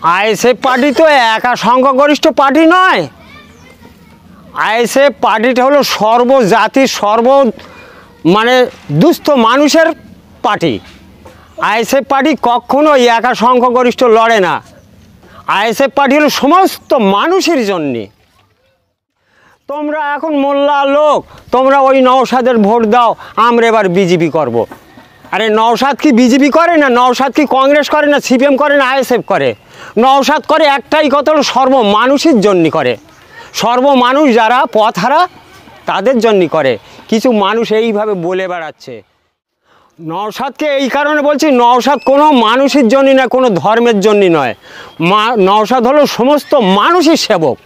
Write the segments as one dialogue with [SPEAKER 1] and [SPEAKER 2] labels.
[SPEAKER 1] ISF party তো একা সংখ্যাগরিষ্ঠ পার্টি নয়। আইএসএফ পার্টিটা হলো সর্বজাতির মানে দুস্থ মানুষের পার্টি। আইএসএফ পার্টি কখনো একা সংখ্যাগরিষ্ঠ লড়ে না। আইএসএফ পার্টি হলো সমস্ত মানুষের জন্যে। তোমরা এখন মোল্লা লোক, তোমরা ওই নওশাদের ভোট দাও, আমরা এবার বিজেপি করব। আরে নওশাদ কি বিজেপি করে না? নওশাদ কি কংগ্রেস করে না? সিপিএম করে না? আইএসএফ করে? নওশাদ করে একটাই কথা, হলো সর্বমানুষের জন্য করে। সর্বমানুষ যারা পথহারা তাদের জন্য করে। কিছু মানুষ এইভাবে বলে বেড়াচ্ছে। নওশাদকে এই কারণে বলছি, নওশাদ কোনো মানুষের জন্য না, কোনো ধর্মের জন্য নয়। নওশাদ হলো সমস্ত মানুষের সেবক,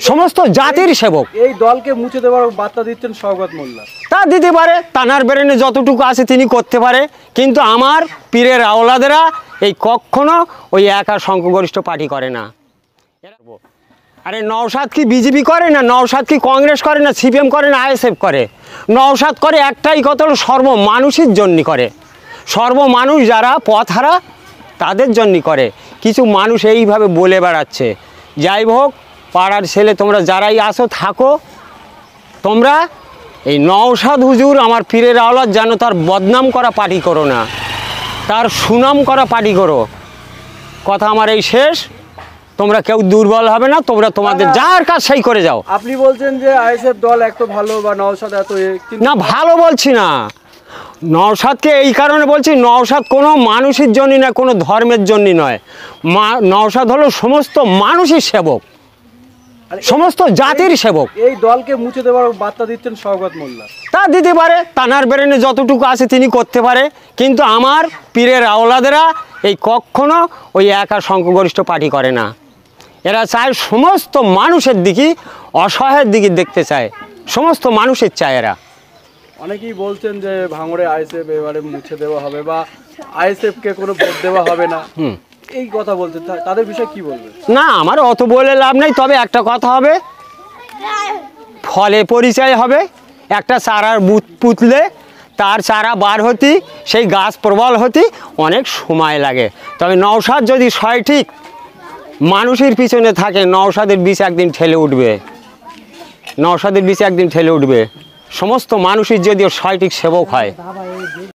[SPEAKER 1] সমস্ত জাতির সেবক।
[SPEAKER 2] এই দলকে মুছে দেওয়ার বার্তা দিচ্ছেন শওকত মোল্লা।
[SPEAKER 1] তা দিতে পারে, তানার ব্রেনে যতটুকু আছে তিনি করতে পারে, কিন্তু আমার পীরের আওলাদেরা এই কখনো ওই একা সংখ্যাগরিষ্ঠ পার্টি করে না। আরে নওশাদ কি বিজেপি করে না? নওশাদ কি কংগ্রেস করে না? সিপিএম করে না? আইএসএফ করে? নওশাদ করে একটাই কথা, হলো সর্বমানুষের জন্য করে। সর্বমানুষ যারা পথহারা তাদের জন্য করে। কিছু মানুষ এইভাবে বলে বেড়াচ্ছে। যাই হোক, পাড়ার ছেলে তোমরা যারাই আসো থাকো, তোমরা এই নওশাদ হুজুর আমার পীরের আওলাদ যেন তার বদনাম করা পার্টি করো না, তার সুনাম করা পার্টি করো। কথা আমার এই শেষ। তোমরা কেউ দুর্বল হবে না, তোমরা তোমাদের যার কাজ সেই করে যাও।
[SPEAKER 2] আপনি বলছেন যে আইএসএফ দল এত ভালো বা নওশাদ এত
[SPEAKER 1] না, ভালো বলছি না। নওশাদকে এই কারণে বলছি, নওশাদ কোনো মানুষের জন্য না, কোনো ধর্মের জন্য নয়। নওশাদ হলো সমস্ত মানুষের সেবক, সমস্ত জাতির সেবক।
[SPEAKER 2] এই দলকে মুছে দেওয়ার বার্তা দিচ্ছেন শওকত মোল্লা।
[SPEAKER 1] তা দিতে পারে, তানার ব্রেনে যতটুকু আছে তিনি করতে পারে, কিন্তু আমার পীরের আওলাদেরা এই কখনো ওই একা সংখ্যাগরিষ্ঠ পার্টি করে না। এরা চায় সমস্ত মানুষের দিকে, অসহায়ের দিকে দেখতে চায়, সমস্ত মানুষের চায় এরা।
[SPEAKER 2] অনেকেই বলছেন যে ভাঙড়ে আইএসএফ এবারে মুছে দেওয়া হবে বা আইএসএফকে কোনো ভোট দেওয়া হবে না, এই কথা বলছেন, তাদের বিষয়ে কি বলবেন?
[SPEAKER 1] না, আমার অত বলে লাভ নেই। তবে একটা কথা হবে, ফলে পরিচয় হবে। একটা চারার পুতলে তার চারা বার হতে, সেই গাছ প্রবল হতে অনেক সময় লাগে। তবে নওশাদ যদি সঠিক মানুষের পিছনে থাকে, নওশাদের বীজ একদিন ঠেলে উঠবে। নওশাদের বীজ একদিন ঠেলে উঠবে। সমস্ত মানুষের যদি সঠিক সেবক হয়।